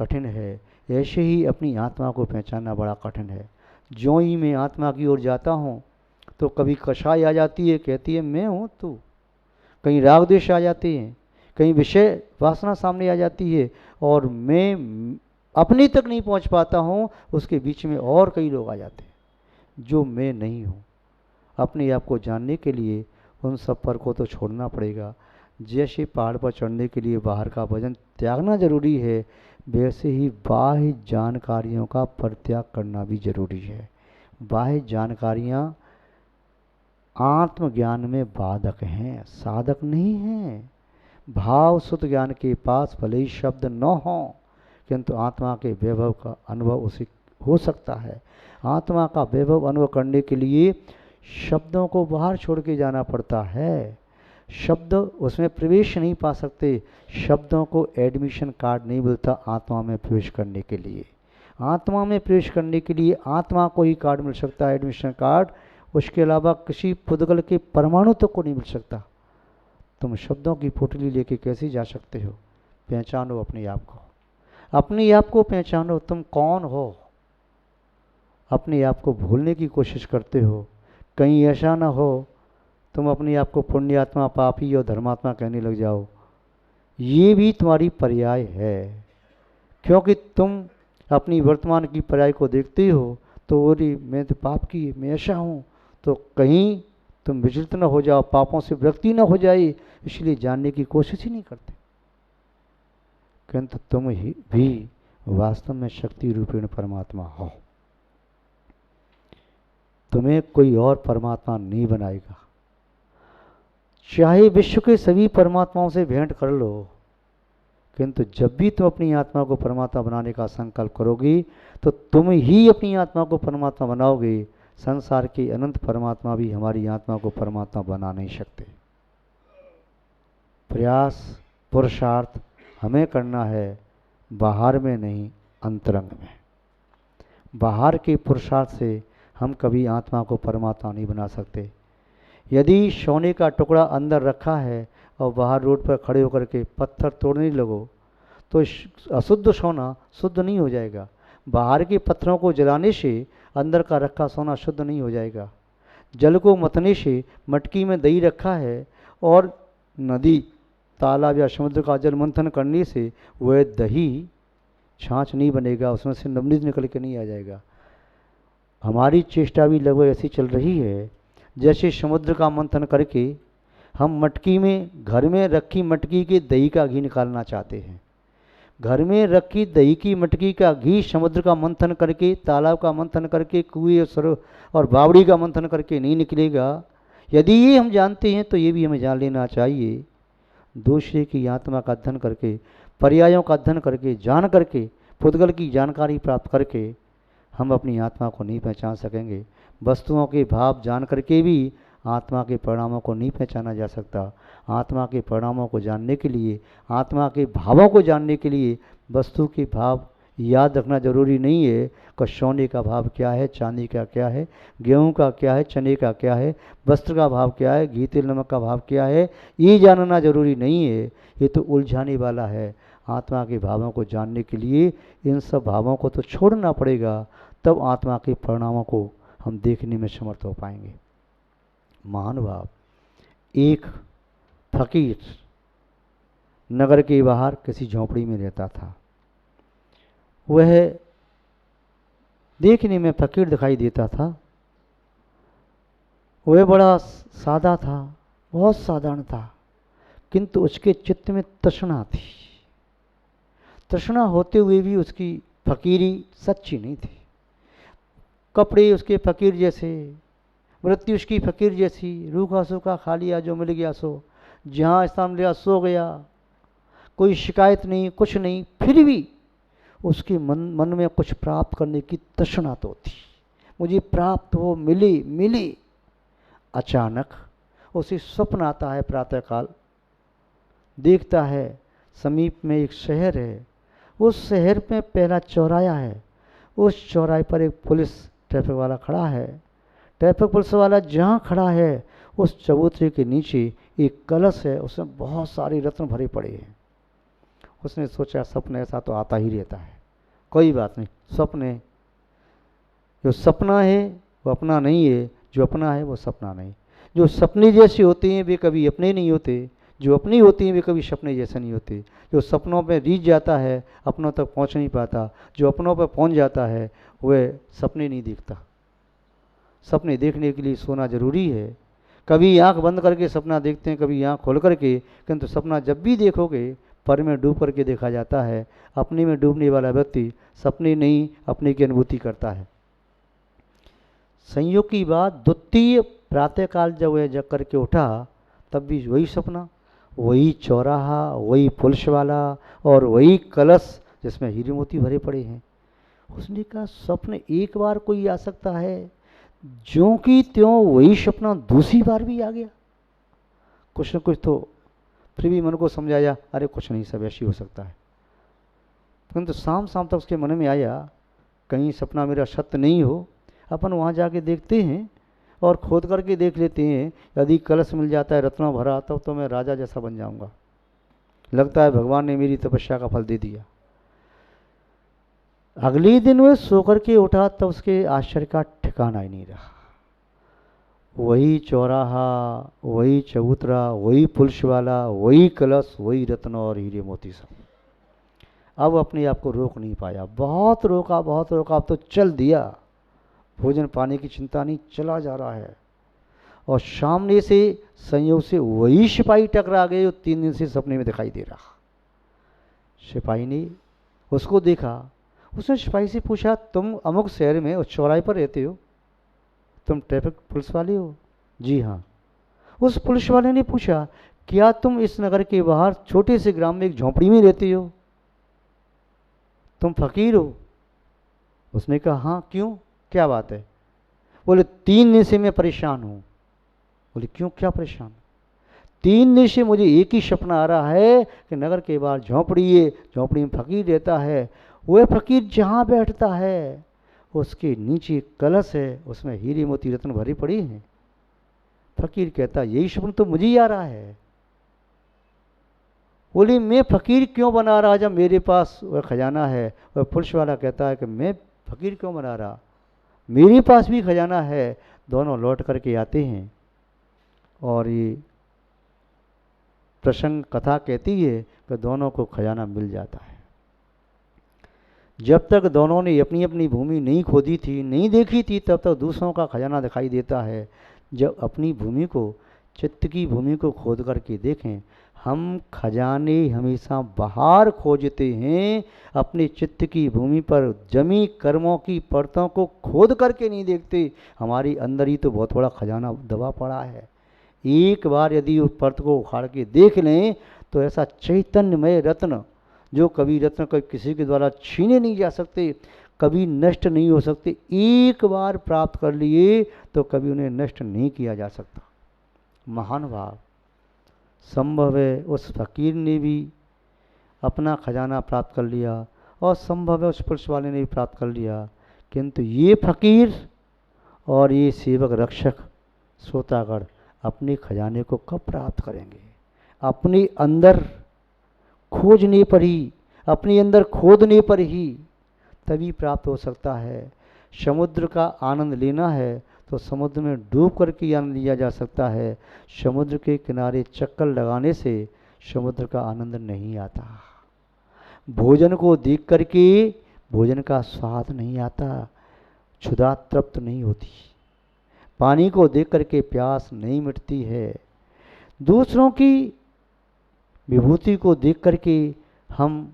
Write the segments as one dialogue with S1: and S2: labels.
S1: कठिन है, ऐसे ही अपनी आत्मा को पहचानना बड़ा कठिन है। ज्यों ही मैं आत्मा की ओर जाता हूँ तो कभी कषाय आ जाती है, कहती है मैं हूँ तू। कहीं राग द्वेष आ जाते हैं, कहीं विषय वासना सामने आ जाती है, और मैं अपनी तक नहीं पहुँच पाता हूँ, उसके बीच में और कई लोग आ जाते हैं जो मैं नहीं हूँ। अपने आप को जानने के लिए उन सब पर को तो छोड़ना पड़ेगा। जैसे पहाड़ पर चढ़ने के लिए बाहर का वजन त्यागना जरूरी है, वैसे ही बाह्य जानकारियों का परित्याग करना भी जरूरी है। बाह्य जानकारियाँ आत्मज्ञान में बाधक हैं, साधक नहीं हैं। भाव सुत ज्ञान के पास भले ही शब्द न हो, किंतु आत्मा के वैभव का अनुभव उसे हो सकता है। आत्मा का वैभव अनुभव करने के लिए शब्दों को बाहर छोड़ के जाना पड़ता है। शब्द उसमें प्रवेश नहीं पा सकते। शब्दों को एडमिशन कार्ड नहीं मिलता आत्मा में प्रवेश करने के लिए। आत्मा में प्रवेश करने के लिए आत्मा को ही कार्ड मिल सकता है, एडमिशन कार्ड। उसके अलावा किसी पुद्गल के परमाणु तक को नहीं मिल सकता। तुम शब्दों की पोटली लेके कैसे जा सकते हो? पहचानो अपने आप को, अपने आप को पहचानो, तुम कौन हो। अपने आप को भूलने की कोशिश करते हो, कहीं ऐसा ना हो तुम अपने आप को पुण्यात्मा, पापी और धर्मात्मा कहने लग जाओ। ये भी तुम्हारी पर्याय है, क्योंकि तुम अपनी वर्तमान की पर्याय को देखते हो तो बोली मैं तो पाप की, मैं ऐसा हूँ, तो कहीं तुम विचलित न हो जाओ, पापों से विरक्ति न हो जाए, इसलिए जानने की कोशिश ही नहीं करते। किंतु तुम ही भी वास्तव में शक्ति रूपेण परमात्मा हो। तुम्हें कोई और परमात्मा नहीं बनाएगा। चाहे विश्व के सभी परमात्माओं से भेंट कर लो, किंतु जब भी तुम अपनी आत्मा को परमात्मा बनाने का संकल्प करोगे तो तुम ही अपनी आत्मा को परमात्मा बनाओगे। संसार के अनंत परमात्मा भी हमारी आत्मा को परमात्मा बना नहीं सकते। प्रयास पुरुषार्थ हमें करना है, बाहर में नहीं, अंतरंग में। बाहर के पुरुषार्थ से हम कभी आत्मा को परमात्मा नहीं बना सकते। यदि सोने का टुकड़ा अंदर रखा है और बाहर रोड पर खड़े होकर के पत्थर तोड़ने लगो तो अशुद्ध सोना शुद्ध नहीं हो जाएगा। बाहर के पत्थरों को जलाने से अंदर का रखा सोना शुद्ध नहीं हो जाएगा। जल को मतने से, मटकी में दही रखा है और नदी, तालाब या समुद्र का जल मंथन करने से वह दही छाछ नहीं बनेगा, उसमें से नवनीत निकल के नहीं आ जाएगा। हमारी चेष्टा भी लगभग ऐसी चल रही है जैसे समुद्र का मंथन करके हम मटकी में, घर में रखी मटकी के दही का घी निकालना चाहते हैं। घर में रखी दही की मटकी का घी समुद्र का मंथन करके, तालाब का मंथन करके, कुएं और बावड़ी का मंथन करके नहीं निकलेगा। यदि ये हम जानते हैं तो ये भी हमें जान लेना चाहिए। दूसरे की आत्मा का अध्ययन करके, पर्यायों का अध्ययन करके, जान करके, पुद्गल की जानकारी प्राप्त करके हम अपनी आत्मा को नहीं पहचान सकेंगे। वस्तुओं के भाव जान करके भी आत्मा के परिणामों को नहीं पहचाना जा सकता। आत्मा के परिणामों को जानने के लिए, आत्मा के भावों को जानने के लिए वस्तु के भाव याद रखना जरूरी नहीं है कि सोने का भाव क्या है, चांदी का क्या है, गेहूं का क्या है, चने का क्या है, वस्त्र का भाव क्या है, घी तेल नमक का भाव क्या है, ये जानना जरूरी नहीं है। ये तो उलझाने वाला है। आत्मा के भावों को जानने के लिए इन सब भावों को तो छोड़ना पड़ेगा, तब आत्मा के परिणामों को हम देखने में समर्थ हो पाएंगे। महानुभाव, एक फकीर नगर के बाहर किसी झोंपड़ी में रहता था। वह देखने में फकीर दिखाई देता था। वह बड़ा सादा था, बहुत साधारण था, किंतु उसके चित्त में तृष्णा थी। तृष्णा होते हुए भी उसकी फकीरी सच्ची नहीं थी। कपड़े उसके फकीर जैसे, वृत्ति उसकी फकीर जैसी, रूखा सूखा खा लिया, जो मिल गया सो, जहाँ स्थान लिया सो गया, कोई शिकायत नहीं, कुछ नहीं। फिर भी उसके मन में कुछ प्राप्त करने की तृष्णा तो थी। मुझे प्राप्त हो, मिले। अचानक उसे स्वप्न आता है। प्रातःकाल देखता है समीप में एक शहर है। उस शहर में पहला चौराहा है। उस चौराहे पर एक पुलिस ट्रैफिक वाला खड़ा है। ट्रैफिक पुलिस वाला जहाँ खड़ा है उस चबूतरे के नीचे एक कलश है, उसमें बहुत सारे रत्न भरे पड़े हैं। उसने सोचा सपने ऐसा तो आता ही रहता है। कोई बात नहीं, स्वप्न है। जो सपना है वो अपना नहीं है, जो अपना है वो सपना नहीं। जो सपने जैसे होते हैं वे कभी अपने नहीं होते, जो अपनी होती हैं वे कभी सपने जैसे नहीं होते। जो सपनों पे रीझ जाता है अपनों तक पहुंच नहीं पाता, जो अपनों पर पहुंच जाता है वह सपने नहीं देखता। सपने देखने के लिए सोना जरूरी है। कभी आंख बंद करके सपना देखते हैं, कभी आंख खोल करके, किंतु सपना जब भी देखोगे पर में डूब करके देखा जाता है। अपने में डूबने वाला व्यक्ति सपने नहीं अपने की अनुभूति करता है। संयोग की बात, द्वितीय प्रातःकाल जब वह जग करके उठा तब भी वही सपना, वही चौराहा, वही पुलिस वाला और वही कलश जिसमें हीरे मोती भरे पड़े हैं। उसने कहा स्वप्न एक बार कोई आ सकता है, ज्यों की त्यों वही सपना दूसरी बार भी आ गया। कुछ न कुछ तो फिर भी मन को समझाया, अरे कुछ नहीं, सब ऐसी हो सकता है। परंतु शाम शाम तक उसके मन में आया कहीं सपना मेरा सत्य नहीं हो। अपन वहाँ जाके देखते हैं और खोद करके देख लेते हैं, यदि कलश मिल जाता है रत्नों भरा तब तो मैं राजा जैसा बन जाऊंगा। लगता है भगवान ने मेरी तपस्या का फल दे दिया। अगले दिन वह सोकर के उठा तब उसके आश्चर्य का ठिकाना ही नहीं रहा। वही चौराहा, वही चबूतरा, वही पुलिस वाला, वही कलश, वही रत्न और हीरे मोती सब। अब अपने आप को रोक नहीं पाया, बहुत रोका बहुत रोका, अब तो चल दिया। भोजन पानी की चिंता नहीं, चला जा रहा है। और सामने से संयोग से वही सिपाही टकरा गए जो 3 दिन से सपने में दिखाई दे रहा। सिपाही ने उसको देखा, उसने सिपाही से पूछा, तुम अमुक शहर में उस चौराहे पर रहते हो, तुम ट्रैफिक पुलिस वाले हो? जी हाँ। उस पुलिस वाले ने पूछा, क्या तुम इस नगर के बाहर छोटे से ग्राम में एक झोंपड़ी में रहते हो? तुम फकीर हो? उसने कहा हाँ, क्यों, क्या बात है? बोले 3 दिन से मैं परेशान हूँ। बोले क्यों, क्या परेशान? 3 दिन से मुझे एक ही सपना आ रहा है कि नगर के बाहर झोंपड़ी है, झोंपड़ी में फकीर रहता है, वह फकीर जहाँ बैठता है उसके नीचे कलश है, उसमें हीरे मोती रत्न भरी पड़ी हैं। फकीर कहता यही सपना तो मुझे ही आ रहा है। बोली मैं फकीर क्यों बना रहा जब मेरे पास वह खजाना है? वह पुलिस वाला कहता है कि मैं फकीर क्यों बना रहा, मेरे पास भी खजाना है। दोनों लौट करके आते हैं और ये प्रसंग कथा कहती है कि दोनों को खजाना मिल जाता है। जब तक दोनों ने अपनी अपनी भूमि नहीं खोदी थी, नहीं देखी थी, तब तक दूसरों का खजाना दिखाई देता है। जब अपनी भूमि को, चित्त की भूमि को खोद करके देखें, हम खजाने हमेशा बाहर खोजते हैं, अपने चित्त की भूमि पर जमी कर्मों की परतों को खोद करके नहीं देखते। हमारी अंदर ही तो बहुत बड़ा खजाना दबा पड़ा है। एक बार यदि उस परत को उखाड़ के देख लें तो ऐसा चैतन्यमय रत्न, जो कभी रत्न कभी किसी के द्वारा छीने नहीं जा सकते, कभी नष्ट नहीं हो सकते, एक बार प्राप्त कर लिए तो कभी उन्हें नष्ट नहीं किया जा सकता। महान भाव। संभव है उस फकीर ने भी अपना खजाना प्राप्त कर लिया और संभव है उस पुलिस वाले ने भी प्राप्त कर लिया, किंतु ये फकीर और ये सेवक रक्षक श्रोतागण अपने खजाने को कब प्राप्त करेंगे? अपने अंदर खोजने पर ही, अपने अंदर खोदने पर ही तभी प्राप्त हो सकता है। समुद्र का आनंद लेना है तो समुद्र में डूब करके आनंद लिया जा सकता है। समुद्र के किनारे चक्कर लगाने से समुद्र का आनंद नहीं आता। भोजन को देख करके भोजन का स्वाद नहीं आता, क्षुधा तृप्त नहीं होती। पानी को देख करके प्यास नहीं मिटती है। दूसरों की विभूति को देख करके हम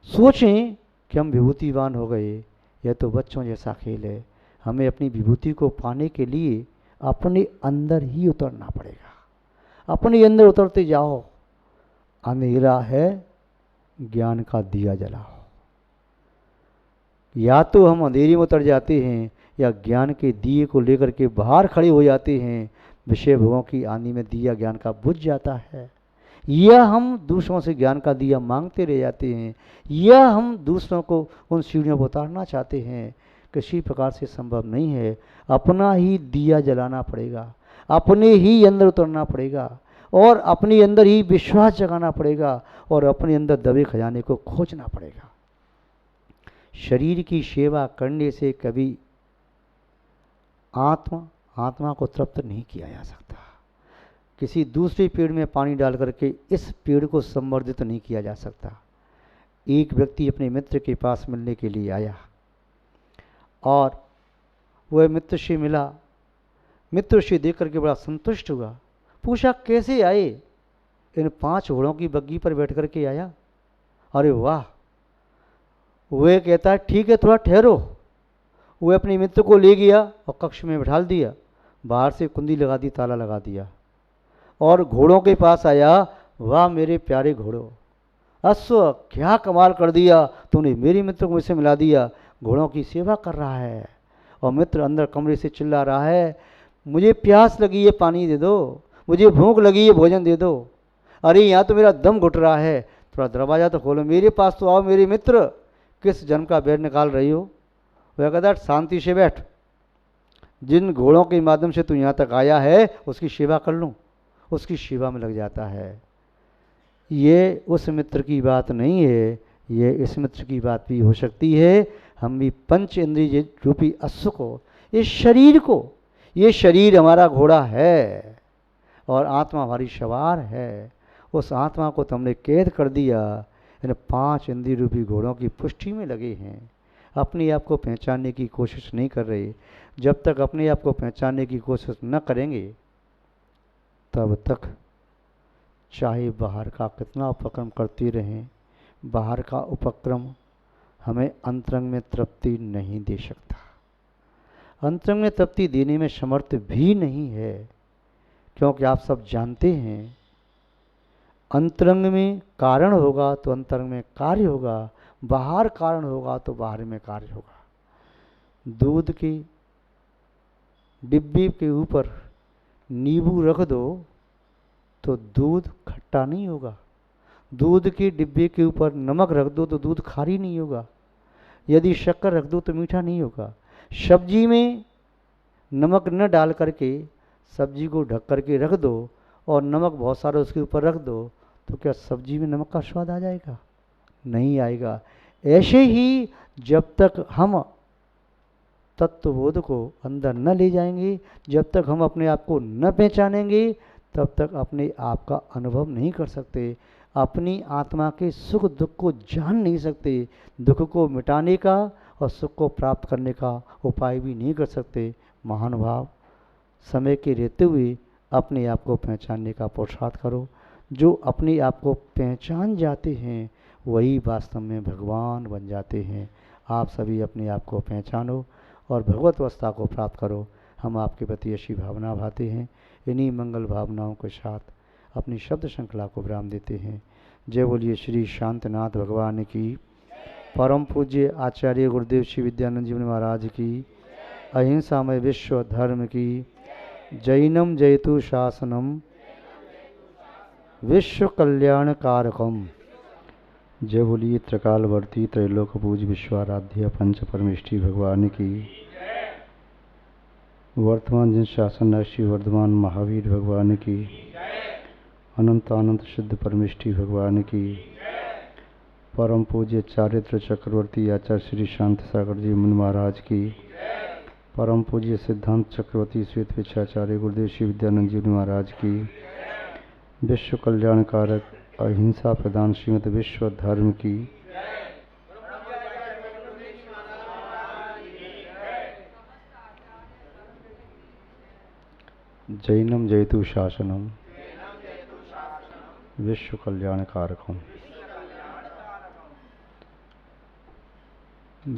S1: सोचें कि हम विभूतिवान हो गए, यह तो बच्चों जैसा खेल है। हमें अपनी विभूति को पाने के लिए अपने अंदर ही उतरना पड़ेगा। अपने अंदर उतरते जाओ, अंधेरा है, ज्ञान का दिया जलाओ। या तो हम अंधेरे में उतर जाते हैं या ज्ञान के दिए को लेकर के बाहर खड़े हो जाते हैं। विषय भोगों की आंधी में दिया ज्ञान का बुझ जाता है, या हम दूसरों से ज्ञान का दिया मांगते रह जाते हैं, या हम दूसरों को उन सीढ़ियों पर उतारना चाहते हैं। किसी प्रकार से संभव नहीं है। अपना ही दिया जलाना पड़ेगा, अपने ही अंदर उतरना पड़ेगा और अपने अंदर ही विश्वास जगाना पड़ेगा और अपने अंदर दबे खजाने को खोजना पड़ेगा। शरीर की सेवा करने से कभी आत्मा को तृप्त नहीं किया जा सकता। किसी दूसरे पेड़ में पानी डाल करके इस पेड़ को संवर्धित नहीं किया जा सकता। एक व्यक्ति अपने मित्र के पास मिलने के लिए आया और वह मित्र से मिला। मित्र से देख करके बड़ा संतुष्ट हुआ। पूछा, कैसे आए? इन 5 घोड़ों की बग्गी पर बैठ करके आया। अरे वाह! वह कहता है, ठीक है, थोड़ा ठहरो। वह अपने मित्र को ले गया और कक्ष में बिठा दिया। बाहर से कुंडी लगा दी, ताला लगा दिया और घोड़ों के पास आया। वाह मेरे प्यारे घोड़ों, अश्व, क्या कमाल कर दिया तूने, मेरे मित्र को मुझसे मिला दिया। घोड़ों की सेवा कर रहा है और मित्र अंदर कमरे से चिल्ला रहा है, मुझे प्यास लगी है, पानी दे दो, मुझे भूख लगी है, भोजन दे दो। अरे यहाँ तो मेरा दम घुट रहा है, थोड़ा दरवाज़ा तो खोलो, मेरे पास तो आओ मेरे मित्र। किस जन्म का बैर निकाल रही हो? वह कहता है, शांति से बैठ, जिन घोड़ों के माध्यम से तू यहाँ तक आया है उसकी सेवा कर लूँ। उसकी सेवा में लग जाता है। ये उस मित्र की बात नहीं है, ये इस मित्र की बात भी हो सकती है। हम भी पंच इंद्रिय रूपी अश्व को, इस शरीर को, ये शरीर हमारा घोड़ा है और आत्मा हमारी सवार है। उस आत्मा को तो हमने कैद कर दिया, इन 5 इंद्रिय रूपी घोड़ों की पुष्टि में लगे हैं। अपने आप को पहचानने की कोशिश नहीं कर रहे। जब तक अपने आप को पहचानने की कोशिश न करेंगे तब तक चाहे बाहर का कितना उपक्रम करते रहें, बाहर का उपक्रम हमें अंतरंग में तृप्ति नहीं दे सकता। अंतरंग में तृप्ति देने में समर्थ भी नहीं है, क्योंकि आप सब जानते हैं अंतरंग में कारण होगा तो अंतरंग में कार्य होगा, बाहर कारण होगा तो बाहर में कार्य होगा। दूध के डिब्बे के ऊपर नींबू रख दो तो दूध खट्टा नहीं होगा। दूध के डिब्बे के ऊपर नमक रख दो तो दूध खारी नहीं होगा। यदि शक्कर रख दो तो मीठा नहीं होगा। सब्जी में नमक न डाल करके सब्जी को ढक करके रख दो और नमक बहुत सारा उसके ऊपर रख दो तो क्या सब्जी में नमक का स्वाद आ जाएगा? नहीं आएगा। ऐसे ही जब तक हम तत्वबोध को अंदर न ले जाएंगे, जब तक हम अपने आप को न पहचानेंगे, तब तक अपने आप का अनुभव नहीं कर सकते, अपनी आत्मा के सुख दुख को जान नहीं सकते, दुख को मिटाने का और सुख को प्राप्त करने का उपाय भी नहीं कर सकते। महानुभाव, समय के रहते हुए अपने आप को पहचानने का पुरुषार्थ करो। जो अपने आप को पहचान जाते हैं वही वास्तव में भगवान बन जाते हैं। आप सभी अपने आप को पहचानो और भगवत अवस्था को प्राप्त करो। हम आपके प्रति ऐसी भावना भाते हैं। इन्हीं मंगल भावनाओं के साथ अपनी शब्द श्रृंखला को विराम देते हैं। जय बोलिए श्री शांतनाथ भगवान की, परम पूज्य आचार्य गुरुदेव श्री विद्यानंद जी महाराज की, अहिंसामय विश्व धर्म की, जैनम जयतु शासनम विश्व कल्याण कारकम। जय बोलिए त्रिकालवर्ती त्रैलोक पूज विश्वाराध्य पंच परमेष्ठी भगवान की, वर्तमान जिन शासन श्री वर्धमान महावीर भगवान की, अनंत अनंत सिद्ध परमेष्ठी भगवान की, परम पूज्य चारित्र चक्रवर्ती आचार्य श्री शांत सागर जी मुनि महाराज की, परम पूज्य सिद्धांत चक्रवर्ती श्वेत विचाचार्य गुरुदेव श्री विद्यानंद जी महाराज की, विश्व कल्याण कारक अहिंसा प्रदान श्रीमद विश्व धर्म की, जैनम जयतु शासनम विश्व कल्याण कारकम।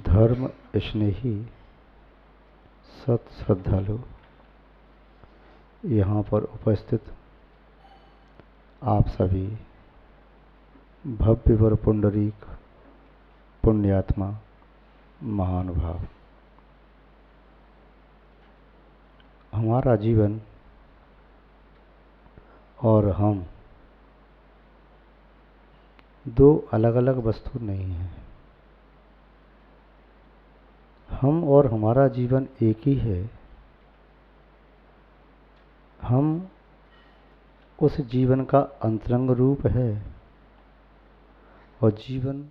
S1: धर्म स्नेही सत श्रद्धालु यहाँ पर उपस्थित आप सभी भव्य वर पुंडरीक पुण्यात्मा महानुभाव, हमारा जीवन और हम दो अलग अलग वस्तु नहीं हैं। हम और हमारा जीवन एक ही है। हम उस जीवन का अंतरंग रूप है और जीवन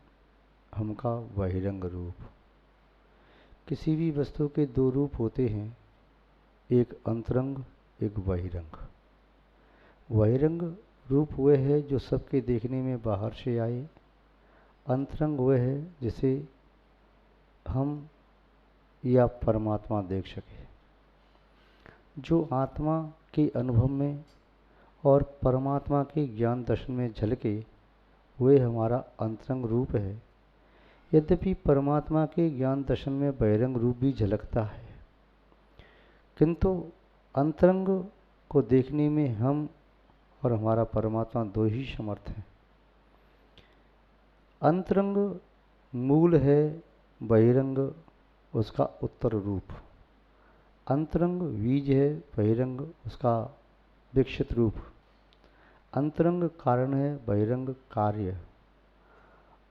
S1: हमका बहिरंग रूप। किसी भी वस्तु के दो रूप होते हैं, एक अंतरंग, एक बहिरंग। बहिरंग रूप वह है जो सबके देखने में बाहर से आए। अंतरंग वह है जिसे हम या परमात्मा देख सके। जो आत्मा के अनुभव में और परमात्मा के ज्ञान दर्शन में झलके, वह हमारा अंतरंग रूप है। यद्यपि परमात्मा के ज्ञान दर्शन में बहिरंग रूप भी झलकता है, किंतु अंतरंग को देखने में हम और हमारा परमात्मा दो ही समर्थ हैं। अंतरंग मूल है, बहिरंग उसका उत्तर रूप। अंतरंग बीज है, बहिरंग उसका विकसित रूप। अंतरंग कारण है, बहिरंग कार्य।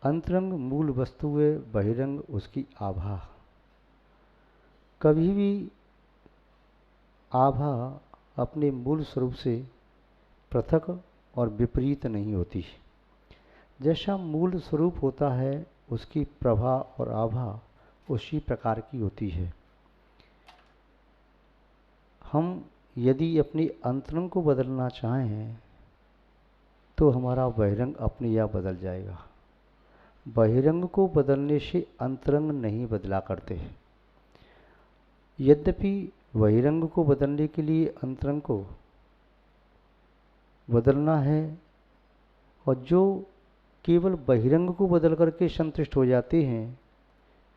S1: अंतरंग मूल वस्तु है, बहिरंग उसकी आभा। कभी भी आभा अपने मूल स्वरूप से पृथक और विपरीत नहीं होती। जैसा मूल स्वरूप होता है, उसकी प्रभा और आभा उसी प्रकार की होती है। हम यदि अपनी अंतरंग को बदलना चाहें तो हमारा बहिरंग अपने आप बदल जाएगा। बहिरंग को बदलने से अंतरंग नहीं बदला करते। यद्यपि बहिरंग को बदलने के लिए अंतरंग को बदलना है, और जो केवल बहिरंग को बदल करके संतुष्ट हो जाते हैं,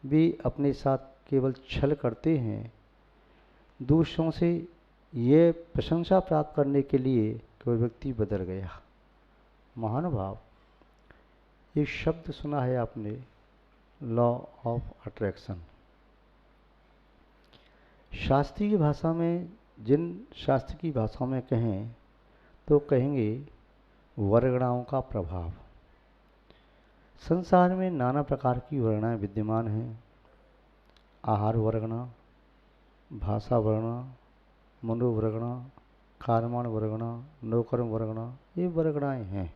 S1: वे अपने साथ केवल छल करते हैं। दूसरों से ये प्रशंसा प्राप्त करने के लिए कि वह व्यक्ति बदल गया। महानुभाव, एक शब्द सुना है आपने, लॉ ऑफ अट्रैक्शन। शास्त्रीय भाषा में, जिन शास्त्र की भाषा में कहें तो कहेंगे वर्गणाओं का प्रभाव। संसार में नाना प्रकार की वर्गणाएं विद्यमान हैं। आहार वर्गणा, भाषा वर्गणा, मनोवर्गणा, कर्मण वर्गणा, नौकर्म वर्गणा, ये वर्गणाएं हैं।